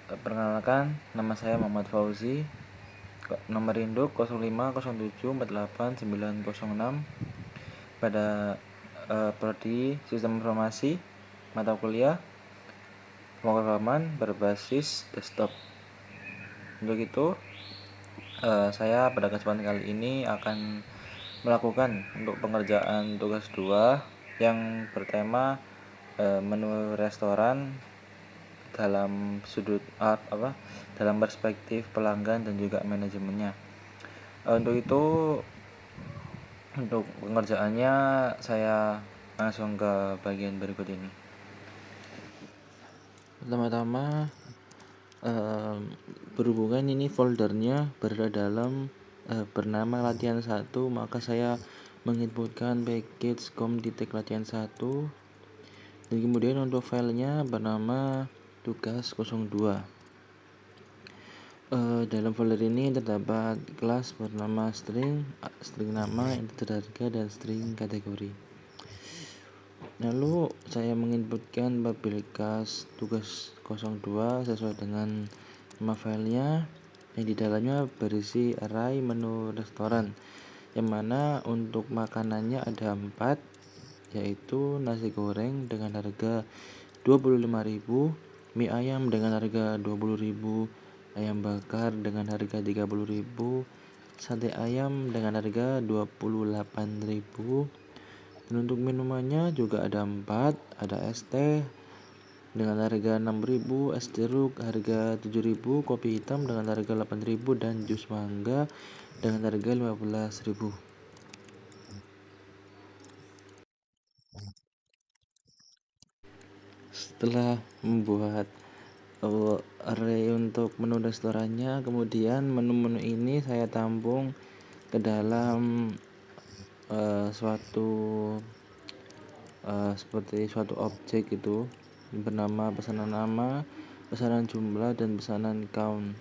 Perkenalkan, nama saya Muhammad Fauzi. Nomor induk 0507489006. Pada prodi Sistem Informasi, mata kuliah pemrograman berbasis desktop. Untuk itu, saya pada kesempatan kali ini akan melakukan untuk pengerjaan tugas 2 yang bertema menu restoran dalam sudut dalam perspektif pelanggan dan juga manajemennya. Untuk itu, untuk pengerjaannya saya langsung ke bagian berikut ini. Pertama-tama, berhubungan ini foldernya berada dalam bernama latihan 1, maka saya menginputkan package comdetect latihan 1, dan kemudian untuk filenya bernama tugas 02. Dalam folder ini terdapat kelas bernama string nama, integer harga, dan string kategori. Lalu saya menginputkan publikas tugas 02 sesuai dengan nama filenya, yang di dalamnya berisi array menu restoran, yang mana untuk makanannya ada 4, yaitu nasi goreng dengan harga 25.000, mie ayam dengan harga 20.000, ayam bakar dengan harga 30.000, sate ayam dengan harga 28.000. Dan untuk minumannya juga ada 4, ada es teh dengan harga 6.000, es jeruk harga 7.000, kopi hitam dengan harga 8.000, dan jus mangga dengan harga 15.000. Setelah membuat array untuk menu restorannya, kemudian menu-menu ini saya tampung ke dalam seperti suatu objek itu bernama pesanan nama, pesanan jumlah, dan pesanan count.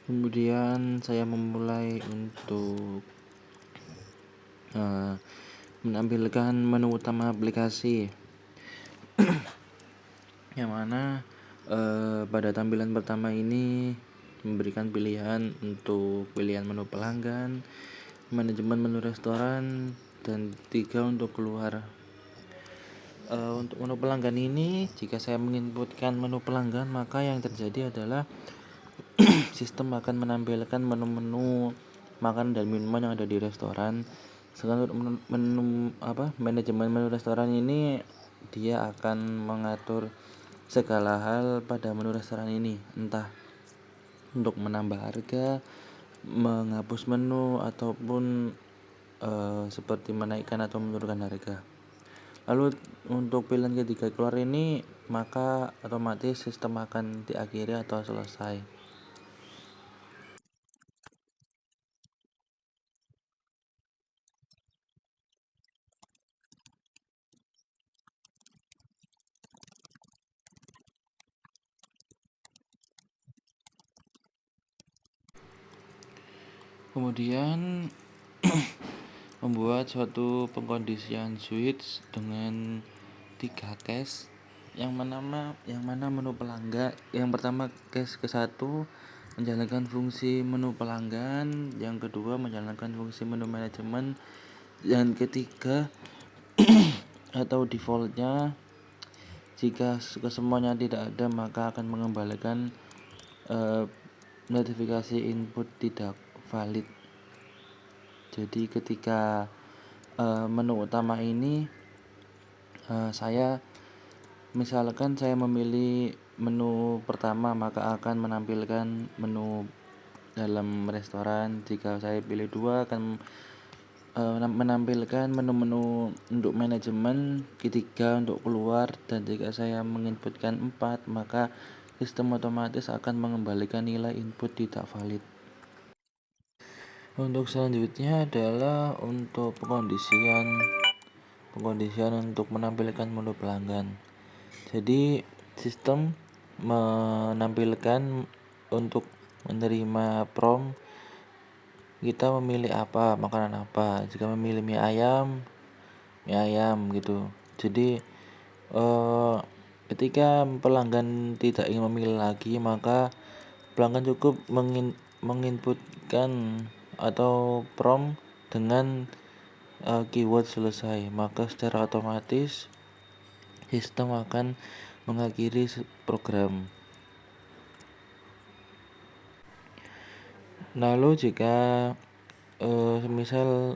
Kemudian saya memulai untuk menampilkan menu utama aplikasi, yang mana pada tampilan pertama ini memberikan pilihan untuk pilihan menu pelanggan, manajemen menu restoran, dan 3 untuk keluar. Untuk menu pelanggan ini, jika saya menginputkan menu pelanggan, maka yang terjadi adalah sistem akan menampilkan menu-menu makanan dan minuman yang ada di restoran. Sedangkan untuk manajemen menu restoran ini, dia akan mengatur segala hal pada menu restoran ini, entah untuk menambah harga, menghapus menu, ataupun seperti menaikkan atau menurunkan harga. Lalu untuk pilihan ketiga keluar ini, maka otomatis sistem akan diakhiri atau selesai. Kemudian membuat suatu pengkondisian switch dengan 3 case, yang mana menu pelanggan yang pertama, case ke-1 menjalankan fungsi menu pelanggan, yang kedua menjalankan fungsi menu manajemen, dan ketiga atau defaultnya, jika kesemuanya tidak ada maka akan mengembalikan notifikasi input tidak valid. Jadi ketika menu utama ini, saya misalkan saya memilih menu pertama, maka akan menampilkan menu dalam restoran. Jika saya pilih 2, akan menampilkan menu-menu untuk manajemen, ketiga untuk keluar, dan jika saya menginputkan 4, maka sistem otomatis akan mengembalikan nilai input tidak valid. Untuk selanjutnya adalah untuk pengkondisian untuk menampilkan menu pelanggan. Jadi sistem menampilkan untuk menerima prompt kita memilih apa, makanan apa. Jika memilih mie ayam gitu. Jadi ketika pelanggan tidak ingin memilih lagi, maka pelanggan cukup menginputkan atau prompt dengan keyword selesai, maka secara otomatis sistem akan mengakhiri program. Lalu jika misal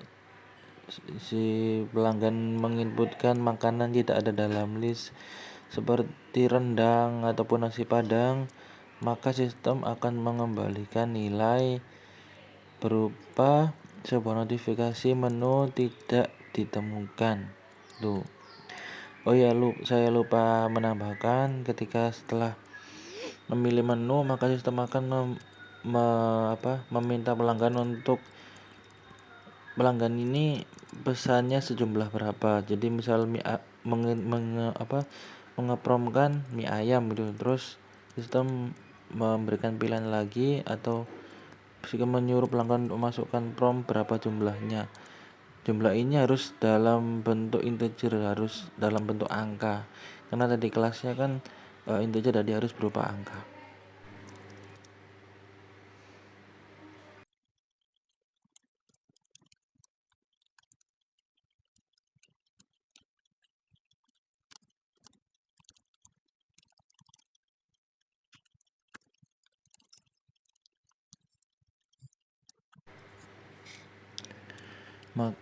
si pelanggan menginputkan makanan tidak ada dalam list seperti rendang ataupun nasi padang, maka sistem akan mengembalikan nilai berupa sebuah notifikasi menu tidak ditemukan. Tuh. Oh ya, saya lupa menambahkan ketika setelah memilih menu, maka sistem akan meminta pelanggan ini pesannya sejumlah berapa. Jadi misal mengepromkan mie ayam gitu, terus sistem memberikan pilihan lagi atau jika menyuruh pelanggan untuk masukkan prompt berapa jumlahnya. Jumlah ini harus dalam bentuk integer, harus dalam bentuk angka. Karena tadi kelasnya kan integer, jadi harus berupa angka.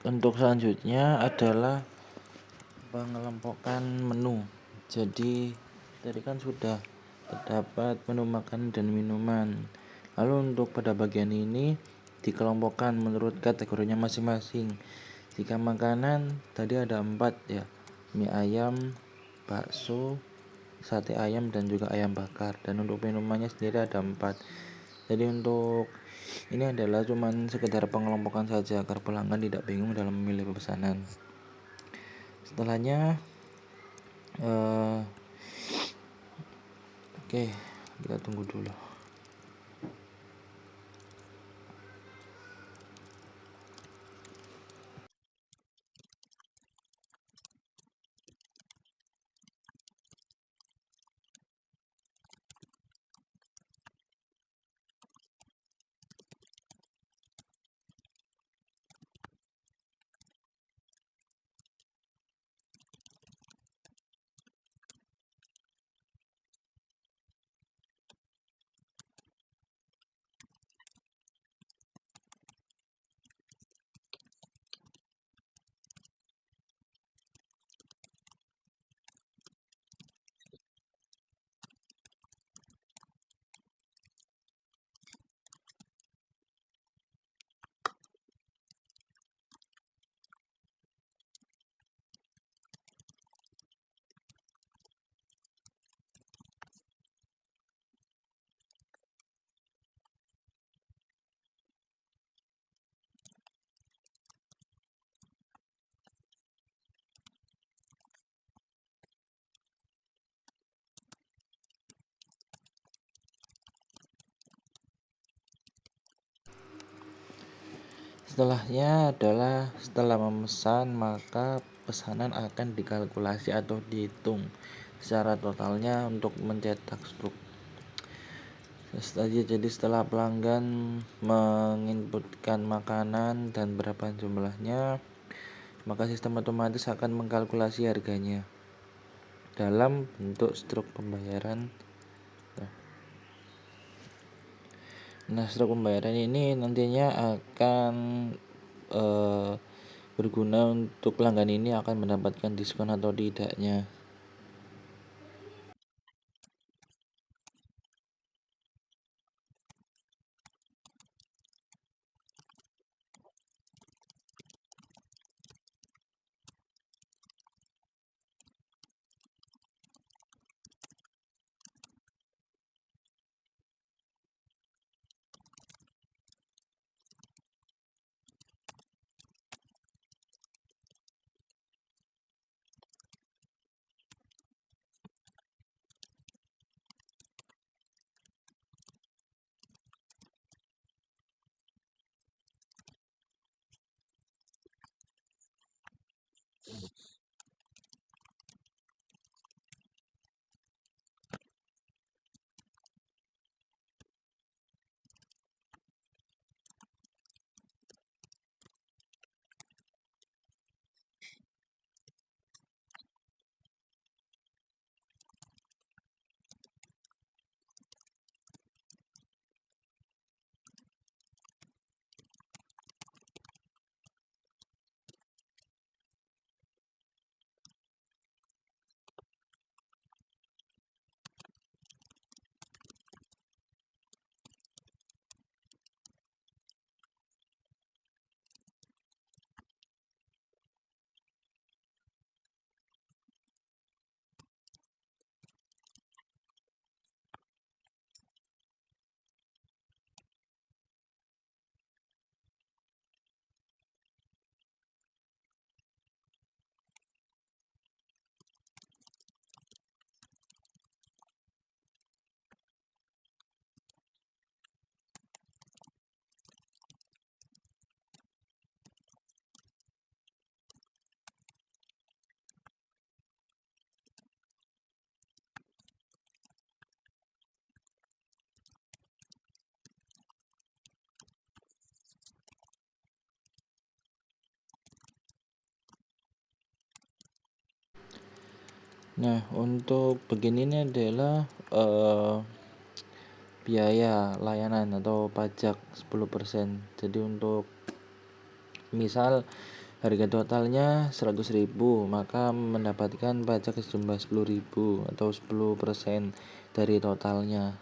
Untuk selanjutnya adalah pengelompokan menu. Jadi tadi kan sudah terdapat menu makanan dan minuman. Lalu untuk pada bagian ini dikelompokkan menurut kategorinya masing-masing. Jika makanan tadi ada 4 ya, mie ayam, bakso, sate ayam dan juga ayam bakar. Dan untuk minumannya sendiri ada 4. Jadi untuk ini adalah cuman sekedar pengelompokan saja agar pelanggan tidak bingung dalam memilih pesanan. Setelahnya oke, kita tunggu dulu. Setelahnya adalah setelah memesan, maka pesanan akan dikalkulasi atau dihitung secara totalnya untuk mencetak stok. Jadi setelah pelanggan menginputkan makanan dan berapa jumlahnya, maka sistem otomatis akan mengkalkulasi harganya dalam bentuk struk pembayaran. Nah, struk pembayaran ini nantinya akan berguna untuk pelanggan ini akan mendapatkan diskon atau tidaknya. Nah, untuk begini ini adalah biaya layanan atau pajak 10%. Jadi untuk misal harga totalnya 100.000, maka mendapatkan pajak sejumlah 10.000 atau 10% dari totalnya.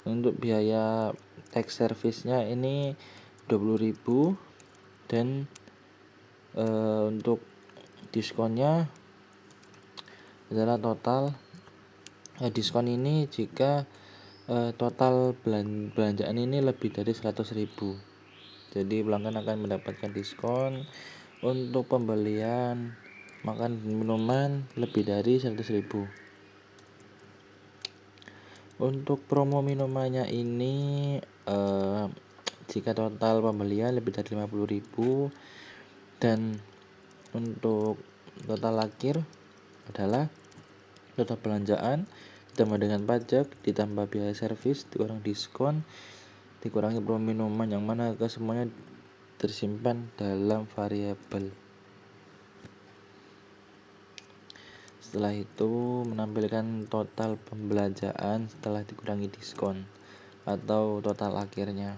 Untuk biaya tax service-nya ini 20.000, dan untuk diskonnya adalah total diskon ini jika total belanjaan ini lebih dari 100.000. Jadi pelanggan akan mendapatkan diskon untuk pembelian makan dan minuman lebih dari 100.000. Untuk promo minumannya ini jika total pembelian lebih dari 50.000, dan untuk total akhir adalah total belanjaan ditambah dengan pajak ditambah biaya servis dikurang diskon dikurangi promo minuman, yang mana kesemuanya tersimpan dalam variabel. Setelah itu menampilkan total pembelanjaan setelah dikurangi diskon atau total akhirnya.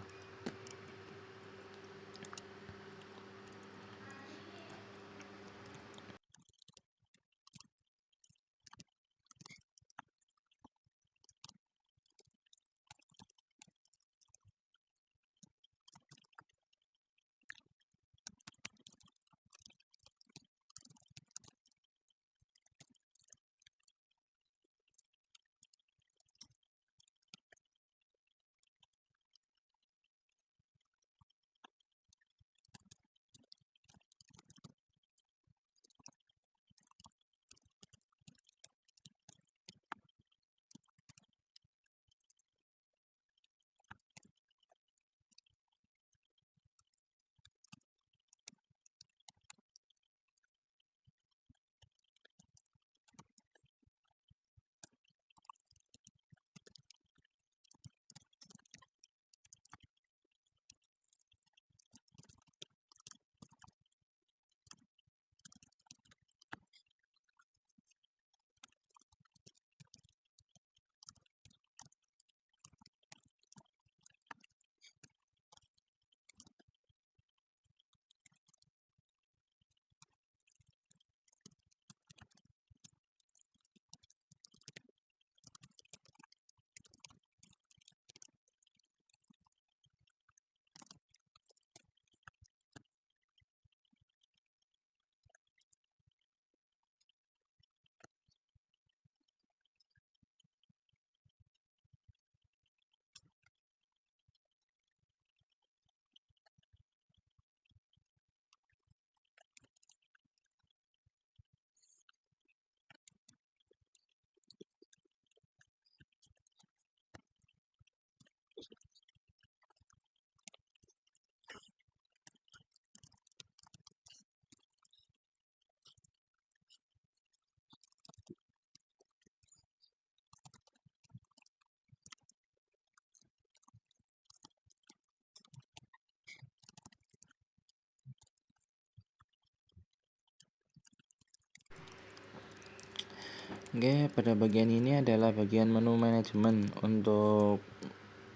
Oke, pada bagian ini adalah bagian menu manajemen untuk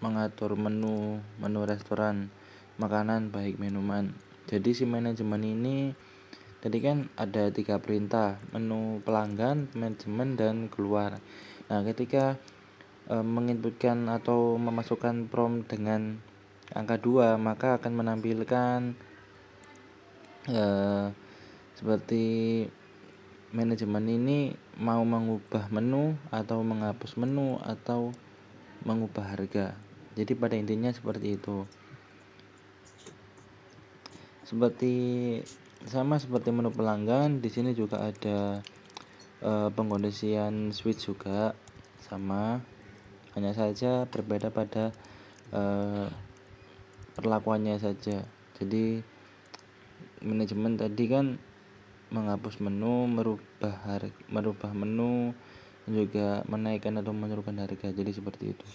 mengatur menu restoran, makanan baik minuman. Jadi si manajemen ini tadi kan ada 3 perintah: menu pelanggan, manajemen, dan keluar. Nah, ketika menginputkan atau memasukkan prompt dengan angka 2, maka akan menampilkan seperti manajemen ini mau mengubah menu atau menghapus menu atau mengubah harga. Jadi pada intinya seperti itu. Sama seperti menu pelanggan, di sini juga ada pengkondisian switch juga sama, hanya saja berbeda pada perlakuannya saja. Jadi manajemen tadi kan menghapus menu, merubah menu, dan juga menaikkan atau menurunkan harga. Jadi seperti itu.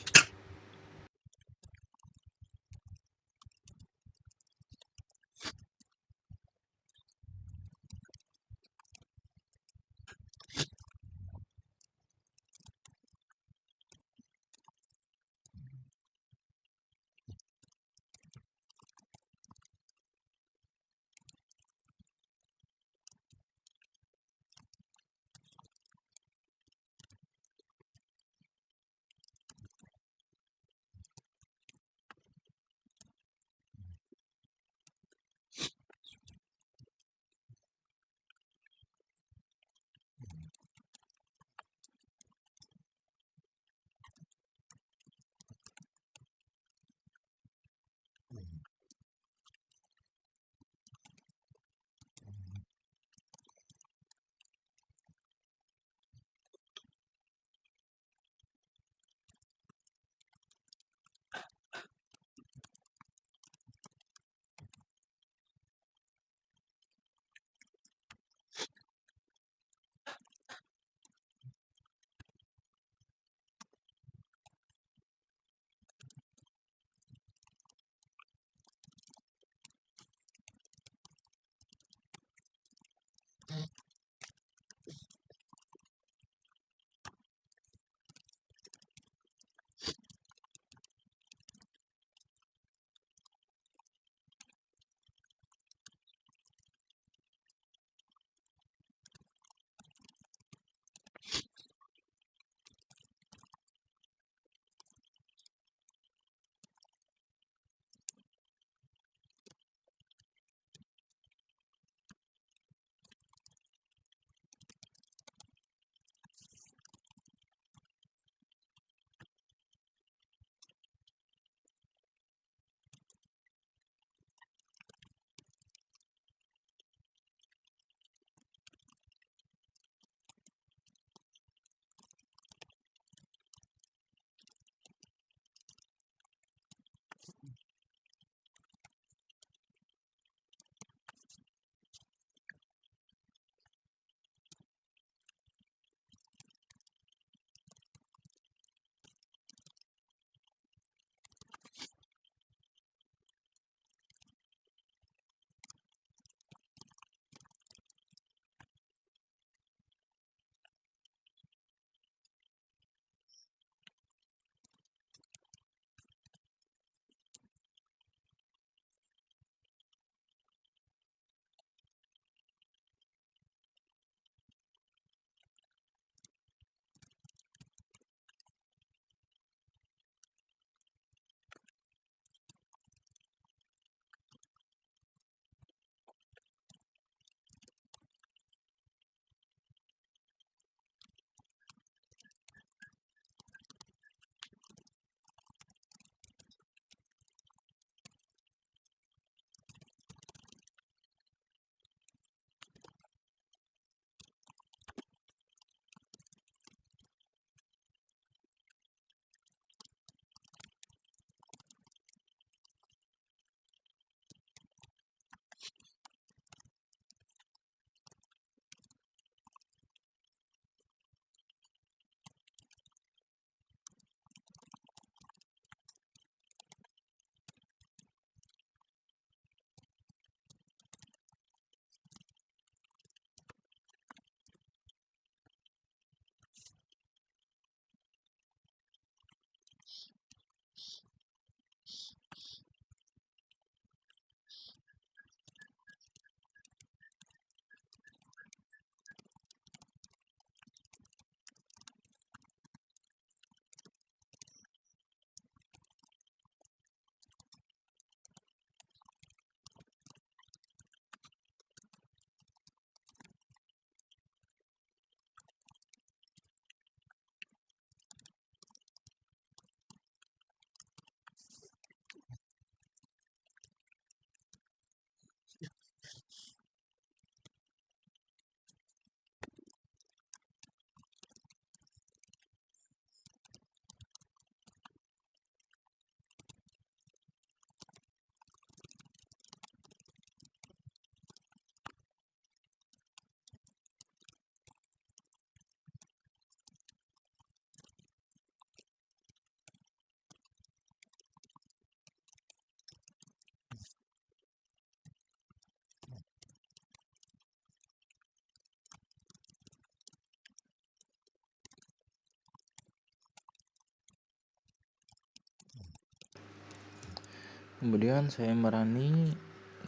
Kemudian saya merani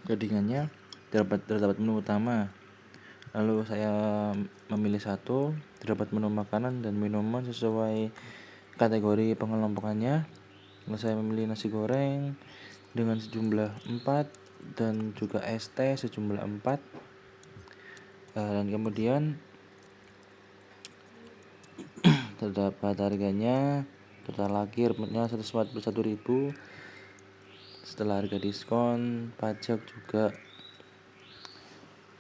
codingannya terdapat menu utama. Lalu saya memilih satu, terdapat menu makanan dan minuman sesuai kategori pengelompokannya. Lalu saya memilih nasi goreng dengan sejumlah 4 dan juga es teh sejumlah 4. Dan kemudian terdapat harganya total lagi remitnya 141.000 setelah harga diskon pajak juga.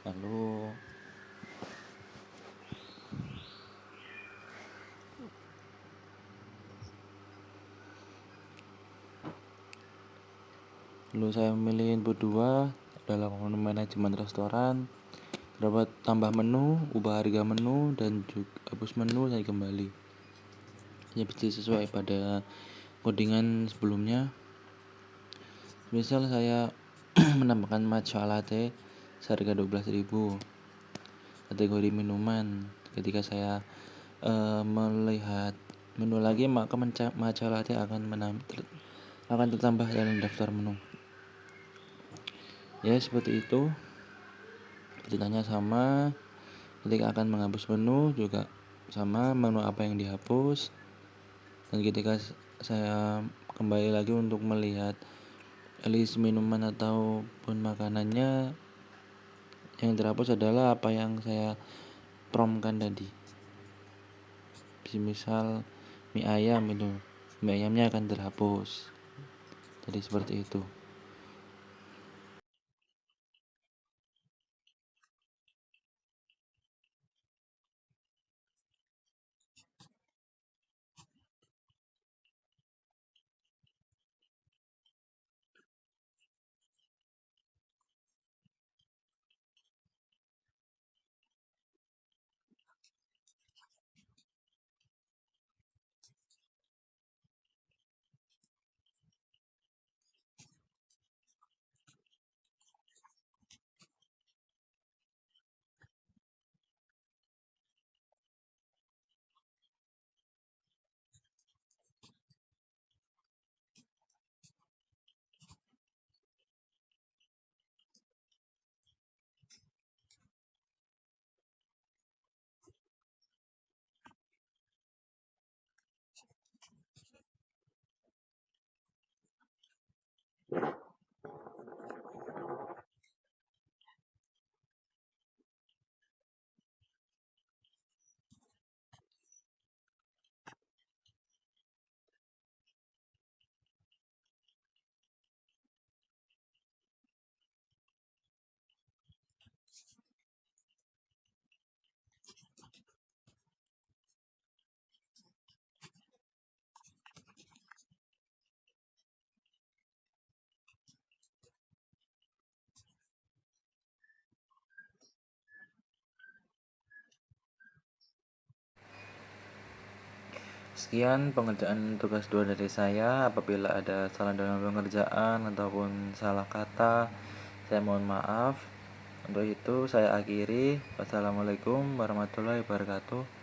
Lalu saya memilih input 2 adalah manajemen restoran. Dapat tambah menu, ubah harga menu, dan juga hapus menu saya kembali. Ya pasti sesuai pada codingan sebelumnya. Misal saya menambahkan matcha latte seharga 12.000 kategori minuman. Ketika saya melihat menu lagi, maka matcha latte akan tertambah dalam daftar menu. Ya seperti itu. Ceritanya sama. Ketika akan menghapus menu juga sama, menu apa yang dihapus. Dan ketika saya kembali lagi untuk melihat list minuman ataupun makanannya, yang terhapus adalah apa yang saya promkan tadi. Misal mie ayam itu, mie ayamnya akan terhapus. Jadi seperti itu. Sekian pengerjaan tugas 2 dari saya. Apabila ada salah dalam pengerjaan ataupun salah kata, saya mohon maaf. Untuk itu saya akhiri. Wassalamualaikum warahmatullahi wabarakatuh.